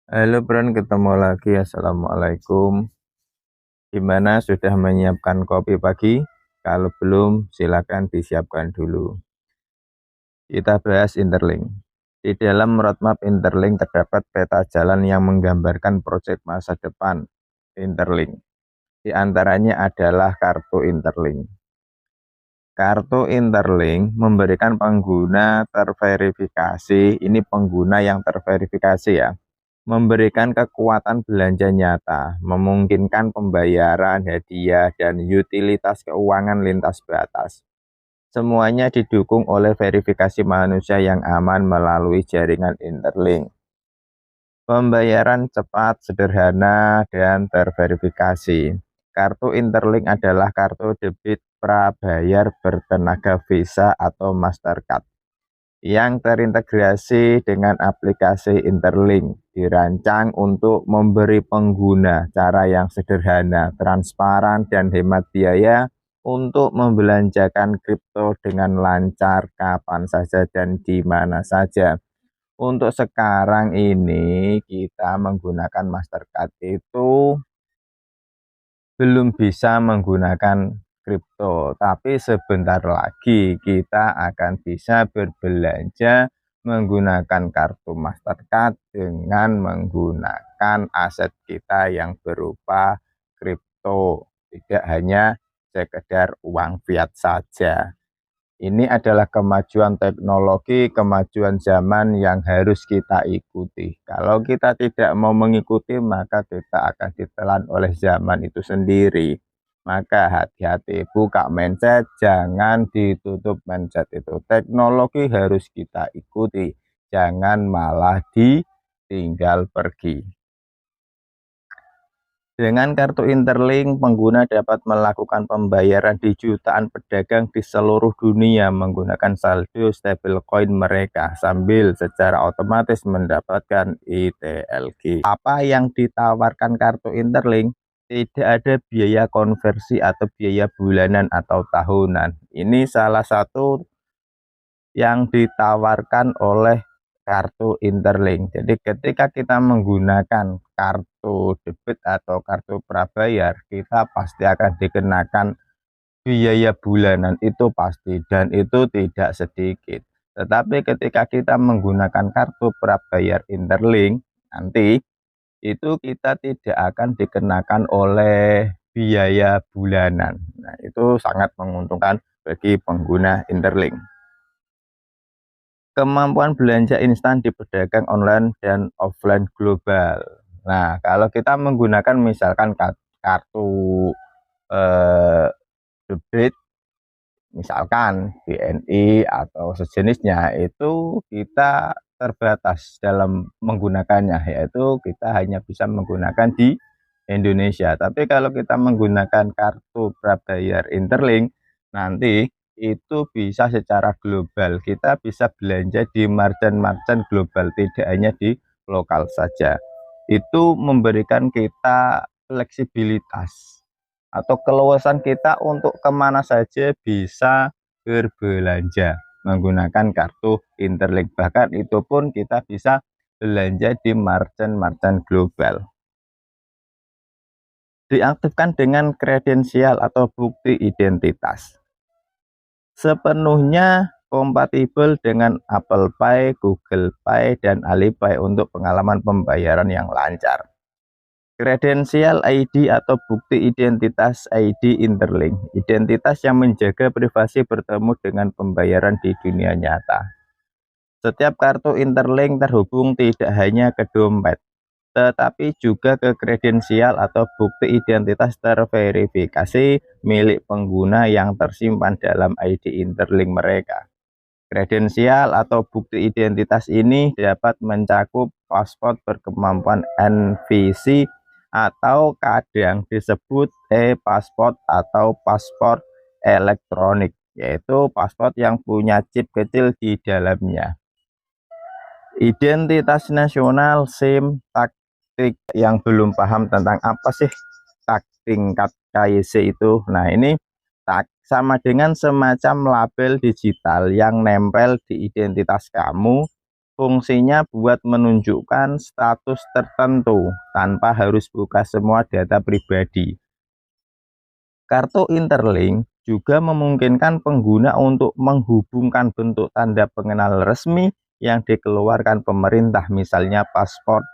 Halo Bron, ketemu lagi. Assalamualaikum. Gimana, sudah menyiapkan kopi pagi? Kalau belum, silakan disiapkan dulu. Kita bahas Interlink. Di dalam roadmap Interlink terdapat peta jalan yang menggambarkan proyek masa depan Interlink. Di antaranya adalah kartu Interlink. Kartu Interlink memberikan pengguna terverifikasi, ini pengguna yang terverifikasi ya, memberikan kekuatan belanja nyata, memungkinkan pembayaran, hadiah, dan utilitas keuangan lintas batas. Semuanya didukung oleh verifikasi manusia yang aman melalui jaringan Interlink. Pembayaran cepat, sederhana, dan terverifikasi. Kartu Interlink adalah kartu debit prabayar bertenaga Visa atau Mastercard yang terintegrasi dengan aplikasi Interlink, dirancang untuk memberi pengguna cara yang sederhana, transparan, dan hemat biaya untuk membelanjakan kripto dengan lancar kapan saja dan di mana saja. Untuk sekarang ini kita menggunakan Mastercard itu belum bisa menggunakan kripto, tapi sebentar lagi kita akan bisa berbelanja menggunakan kartu Mastercard dengan menggunakan aset kita yang berupa kripto, tidak hanya sekedar uang fiat saja. Ini adalah kemajuan teknologi, kemajuan zaman yang harus kita ikuti. Kalau kita tidak mau mengikuti, maka kita akan ditelan oleh zaman itu sendiri. Maka hati-hati, buka mindset, jangan ditutup mindset itu. Teknologi harus kita ikuti, jangan malah ditinggal pergi. Dengan kartu Interlink, pengguna dapat melakukan pembayaran di jutaan pedagang di seluruh dunia menggunakan saldo stablecoin mereka sambil secara otomatis mendapatkan ITLG. Apa yang ditawarkan kartu Interlink? Tidak ada biaya konversi atau biaya bulanan atau tahunan. Ini salah satu yang ditawarkan oleh kartu Interlink. Jadi ketika kita menggunakan kartu debit atau kartu prabayar, kita pasti akan dikenakan biaya bulanan, itu pasti, dan itu tidak sedikit. Tetapi ketika kita menggunakan kartu prabayar Interlink, nanti itu kita tidak akan dikenakan oleh biaya bulanan. Nah, itu sangat menguntungkan bagi pengguna Interlink. Kemampuan belanja instan di pedagang online dan offline global. Nah, kalau kita menggunakan misalkan kartu debit, misalkan BNI atau sejenisnya, itu kita terbatas dalam menggunakannya, yaitu kita hanya bisa menggunakan di Indonesia. Tapi kalau kita menggunakan kartu prabayar Interlink, nanti itu bisa secara global. Kita bisa belanja di merchant-merchant global, tidak hanya di lokal saja. Itu memberikan kita fleksibilitas atau keluasan kita untuk kemana saja bisa berbelanja menggunakan kartu Interlink. Bahkan itu pun kita bisa belanja di merchant-merchant global. Diaktifkan dengan kredensial atau bukti identitas. Sepenuhnya kompatibel dengan Apple Pay, Google Pay, dan Alipay untuk pengalaman pembayaran yang lancar. Kredensial ID atau bukti identitas ID Interlink, identitas yang menjaga privasi bertemu dengan pembayaran di dunia nyata. Setiap kartu Interlink terhubung tidak hanya ke dompet, tetapi juga ke kredensial atau bukti identitas terverifikasi milik pengguna yang tersimpan dalam ID Interlink mereka. Kredensial atau bukti identitas ini dapat mencakup paspor berkemampuan NVC atau kadang disebut e-paspor atau paspor elektronik, yaitu paspor yang punya chip kecil di dalamnya. Identitas nasional, SIM, taktik. Yang belum paham tentang apa sih tingkat KYC itu, nah ini sama dengan semacam label digital yang nempel di identitas kamu Fungsinya buat menunjukkan status tertentu tanpa harus buka semua data pribadi. Kartu Interlink juga memungkinkan pengguna untuk menghubungkan bentuk tanda pengenal resmi yang dikeluarkan pemerintah, misalnya paspor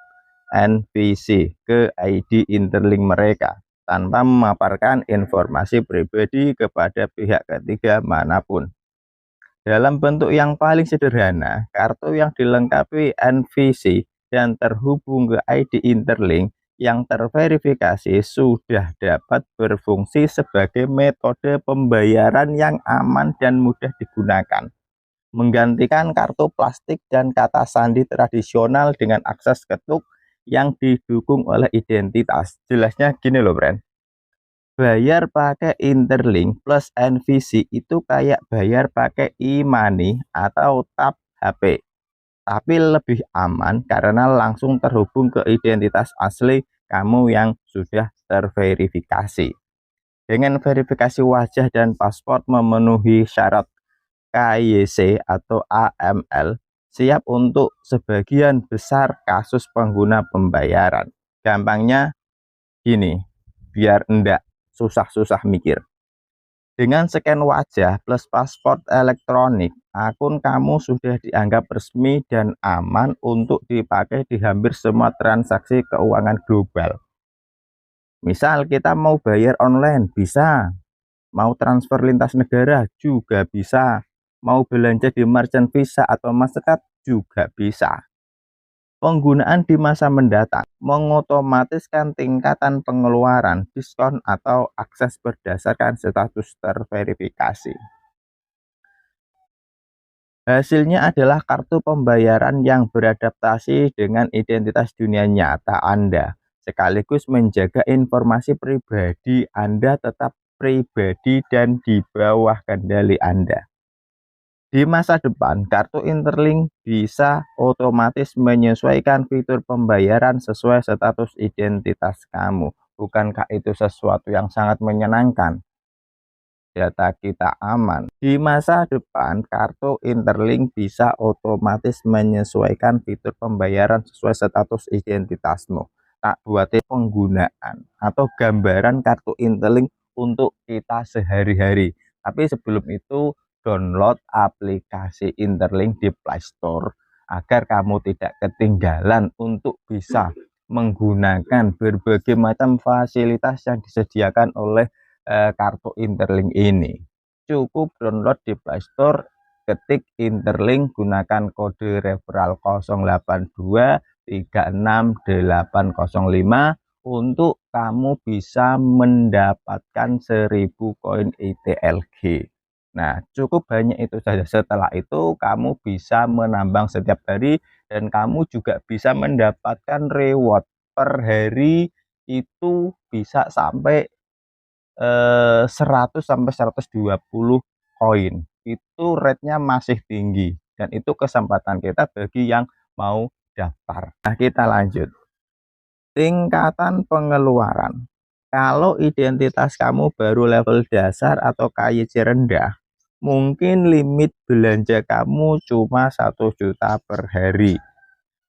NVC, ke ID Interlink mereka tanpa memaparkan informasi pribadi kepada pihak ketiga manapun. Dalam bentuk yang paling sederhana, kartu yang dilengkapi NVC dan terhubung ke ID Interlink yang terverifikasi sudah dapat berfungsi sebagai metode pembayaran yang aman dan mudah digunakan, menggantikan kartu plastik dan kata sandi tradisional dengan akses ketuk yang didukung oleh identitas. Jelasnya gini loh, friend. Bayar pakai Interlink plus NVC itu kayak bayar pakai e-money atau tap HP, tapi lebih aman karena langsung terhubung ke identitas asli kamu yang sudah terverifikasi. Dengan verifikasi wajah dan paspor memenuhi syarat KYC atau AML, siap untuk sebagian besar kasus pengguna pembayaran. Gampangnya gini, biar enggak susah-susah mikir. Dengan scan wajah plus paspor elektronik, akun kamu sudah dianggap resmi dan aman untuk dipakai di hampir semua transaksi keuangan global. Misal kita mau bayar online bisa, mau transfer lintas negara juga bisa, mau belanja di merchant Visa atau Mastercard juga bisa. Penggunaan di masa mendatang mengotomatiskan tingkatan pengeluaran, diskon, atau akses berdasarkan status terverifikasi. Hasilnya adalah kartu pembayaran yang beradaptasi dengan identitas dunia nyata Anda, sekaligus menjaga informasi pribadi Anda tetap pribadi dan di bawah kendali Anda. Di masa depan, kartu Interlink bisa otomatis menyesuaikan fitur pembayaran sesuai status identitas kamu. Bukankah itu sesuatu yang sangat menyenangkan? Data kita aman. Di masa depan, kartu Interlink bisa otomatis menyesuaikan fitur pembayaran sesuai status identitasmu. Tak buatnya penggunaan atau gambaran kartu Interlink untuk kita sehari-hari. Tapi sebelum itu, download aplikasi Interlink di Play Store agar kamu tidak ketinggalan untuk bisa menggunakan berbagai macam fasilitas yang disediakan oleh kartu Interlink ini. Cukup download di Play Store, ketik Interlink, gunakan kode referral 082368805 untuk kamu bisa mendapatkan 1000 koin ITLG. Nah, cukup banyak itu saja. Setelah itu kamu bisa menambang setiap hari dan kamu juga bisa mendapatkan reward per hari itu bisa sampai 100 sampai 120 koin. Itu rate-nya masih tinggi dan itu kesempatan kita bagi yang mau daftar. Nah, kita lanjut. Tingkatan pengeluaran. Kalau identitas kamu baru level dasar atau KYC rendah, mungkin limit belanja kamu cuma 1 juta per hari.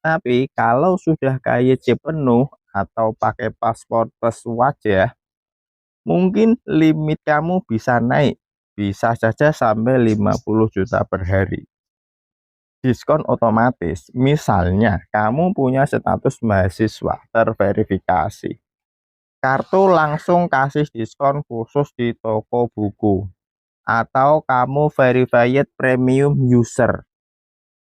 Tapi kalau sudah KYC penuh atau pakai paspor plus wajah, mungkin limit kamu bisa naik, bisa saja sampai 50 juta per hari. Diskon otomatis, misalnya kamu punya status mahasiswa terverifikasi, kartu langsung kasih diskon khusus di toko buku. Atau kamu verified premium user,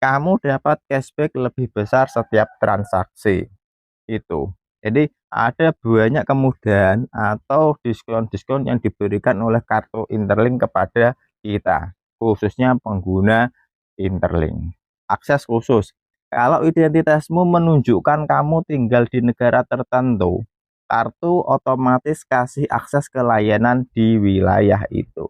kamu dapat cashback lebih besar setiap transaksi. Itu. Jadi ada banyak kemudahan atau diskon-diskon yang diberikan oleh kartu Interlink kepada kita, khususnya pengguna Interlink. Akses khusus. Kalau identitasmu menunjukkan kamu tinggal di negara tertentu, kartu otomatis kasih akses ke layanan di wilayah itu.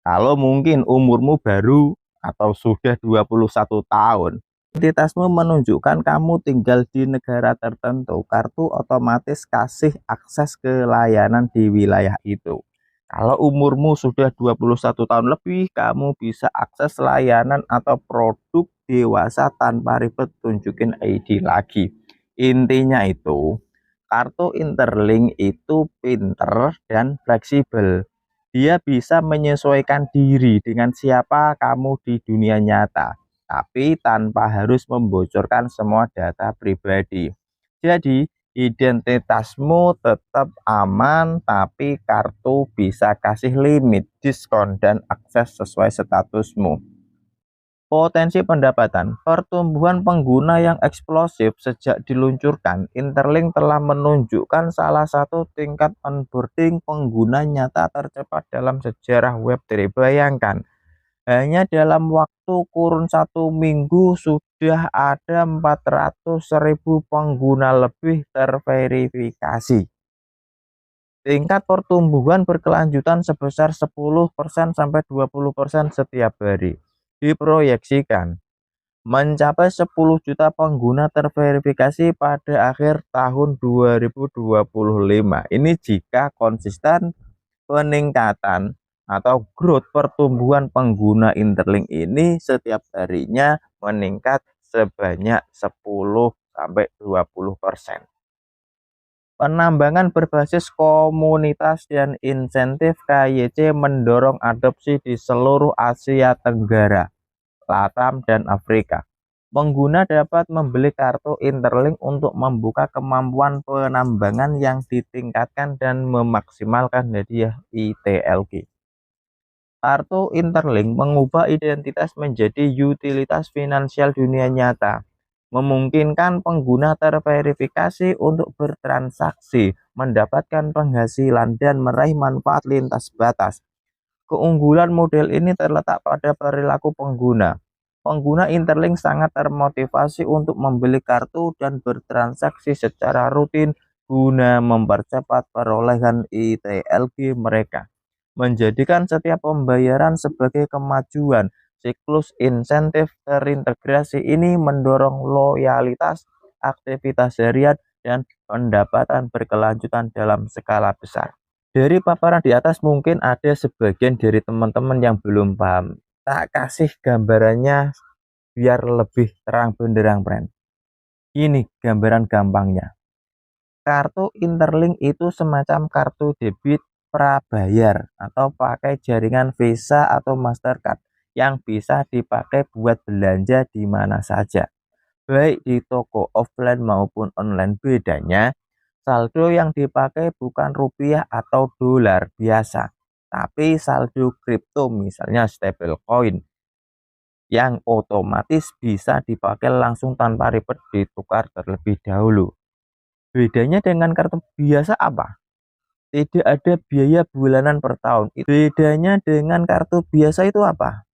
Kalau mungkin umurmu baru atau sudah 21 tahun, identitasmu menunjukkan kamu tinggal di negara tertentu, kartu otomatis kasih akses ke layanan di wilayah itu. Kalau umurmu sudah 21 tahun lebih, kamu bisa akses layanan atau produk dewasa tanpa ribet tunjukin ID lagi. Intinya itu, kartu Interlink itu pinter dan fleksibel. Dia bisa menyesuaikan diri dengan siapa kamu di dunia nyata, tapi tanpa harus membocorkan semua data pribadi. Jadi, identitasmu tetap aman, tapi kartu bisa kasih limit, diskon, dan akses sesuai statusmu. Potensi pendapatan, pertumbuhan pengguna yang eksplosif sejak diluncurkan. Interlink telah menunjukkan salah satu tingkat onboarding pengguna nyata tercepat dalam sejarah Web3. Bayangkan, hanya dalam waktu kurun 1 minggu sudah ada 400.000 pengguna lebih terverifikasi. Tingkat pertumbuhan berkelanjutan sebesar 10% sampai 20% setiap hari. Diproyeksikan mencapai 10 juta pengguna terverifikasi pada akhir tahun 2025. Ini jika konsisten peningkatan atau growth pertumbuhan pengguna Interlink ini setiap harinya meningkat sebanyak 10-20%. Penambangan berbasis komunitas dan insentif KYC mendorong adopsi di seluruh Asia Tenggara, LATAM, dan Afrika. Pengguna dapat membeli kartu Interlink untuk membuka kemampuan penambangan yang ditingkatkan dan memaksimalkan hadiah ITLG. Kartu Interlink mengubah identitas menjadi utilitas finansial dunia nyata, memungkinkan pengguna terverifikasi untuk bertransaksi, mendapatkan penghasilan, dan meraih manfaat lintas batas. Keunggulan model ini terletak pada perilaku pengguna. Pengguna Interlink sangat termotivasi untuk membeli kartu dan bertransaksi secara rutin guna mempercepat perolehan ITLG mereka, menjadikan setiap pembayaran sebagai kemajuan. Siklus insentif terintegrasi ini mendorong loyalitas, aktivitas harian, dan pendapatan berkelanjutan dalam skala besar. Dari paparan di atas mungkin ada sebagian dari teman-teman yang belum paham. Tak kasih gambarannya biar lebih terang benderang, friend. Ini gambaran gampangnya. Kartu Interlink itu semacam kartu debit prabayar atau pakai jaringan Visa atau Mastercard yang bisa dipakai buat belanja di mana saja, baik di toko offline maupun online. Bedanya, saldo yang dipakai bukan rupiah atau dolar biasa, tapi saldo kripto, misalnya stablecoin, yang otomatis bisa dipakai langsung tanpa ribet ditukar terlebih dahulu. Bedanya dengan kartu biasa apa? Tidak ada biaya bulanan per tahun. Bedanya dengan kartu biasa itu apa?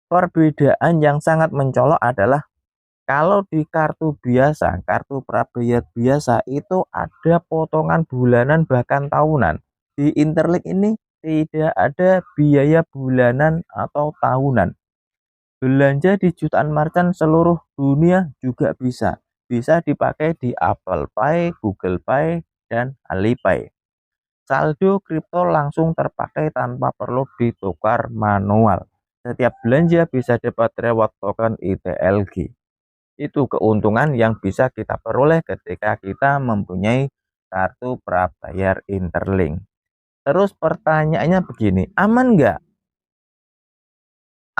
Perbedaan yang sangat mencolok adalah kalau di kartu biasa, kartu prabayar biasa itu ada potongan bulanan bahkan tahunan. Di Interlink ini tidak ada biaya bulanan atau tahunan. Belanja di jutaan merchant seluruh dunia juga bisa. Bisa dipakai di Apple Pay, Google Pay, dan Alipay. Saldo kripto langsung terpakai tanpa perlu ditukar manual. Setiap belanja bisa dapat reward token ITLG. Itu keuntungan yang bisa kita peroleh ketika kita mempunyai kartu prabayar Interlink. Terus pertanyaannya begini, aman nggak?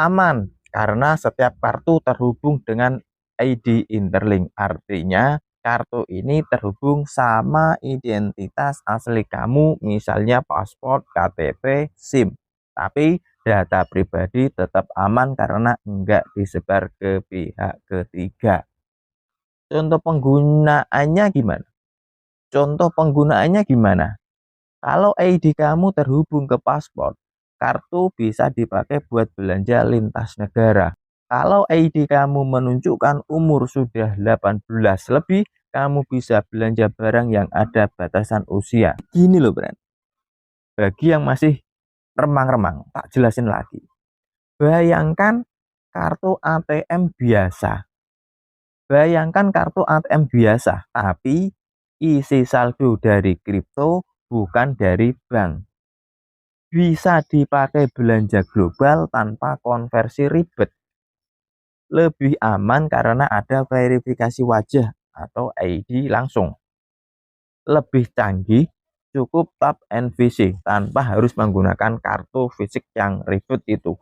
Aman, karena setiap kartu terhubung dengan ID Interlink. Artinya kartu ini terhubung sama identitas asli kamu, misalnya paspor, KTP, SIM. Tapi data pribadi tetap aman karena enggak disebar ke pihak ketiga. Contoh penggunaannya gimana? Kalau ID kamu terhubung ke paspor, kartu bisa dipakai buat belanja lintas negara. Kalau ID kamu menunjukkan umur sudah 18 lebih, kamu bisa belanja barang yang ada batasan usia. Gini loh, Bran. Bagi yang masih remang-remang, tak jelasin lagi. Bayangkan kartu ATM biasa. Tapi isi saldo dari kripto, bukan dari bank. Bisa dipakai belanja global tanpa konversi ribet. lebih aman karena ada verifikasi wajah atau ID langsung. Lebih canggih, cukup tap NVC tanpa harus menggunakan kartu fisik yang ribet itu.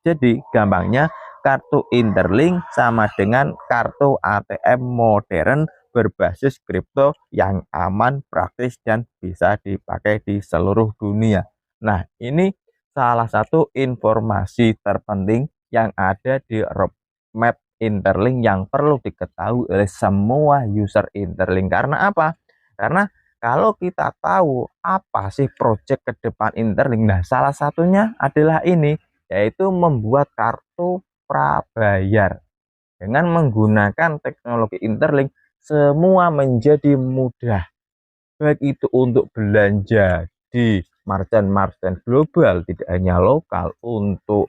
Jadi gampangnya kartu Interlink sama dengan kartu ATM modern berbasis kripto yang aman, praktis, dan bisa dipakai di seluruh dunia. Nah, ini salah satu informasi terpenting yang ada di roadmap Interlink yang perlu diketahui oleh semua user Interlink. Karena apa? Karena kalau kita tahu apa sih project ke depan Interlink, nah salah satunya adalah ini, yaitu membuat kartu prabayar. Dengan menggunakan teknologi Interlink, semua menjadi mudah. Baik itu untuk belanja di merchant-merchant global, tidak hanya lokal, untuk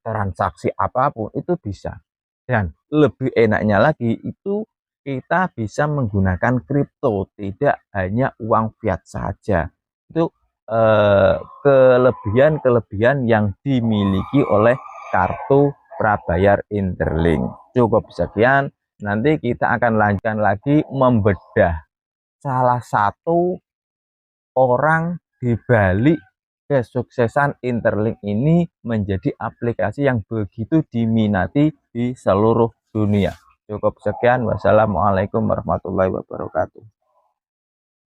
transaksi apapun itu bisa. Dan lebih enaknya lagi itu kita bisa menggunakan kripto, tidak hanya uang fiat saja. Itu kelebihan-kelebihan yang dimiliki oleh kartu prabayar Interlink. Cukup sekian, nanti kita akan lanjutkan lagi membedah salah satu orang di balik kesuksesan Interlink ini menjadi aplikasi yang begitu diminati di seluruh dunia. Cukup sekian, wassalamualaikum warahmatullahi wabarakatuh.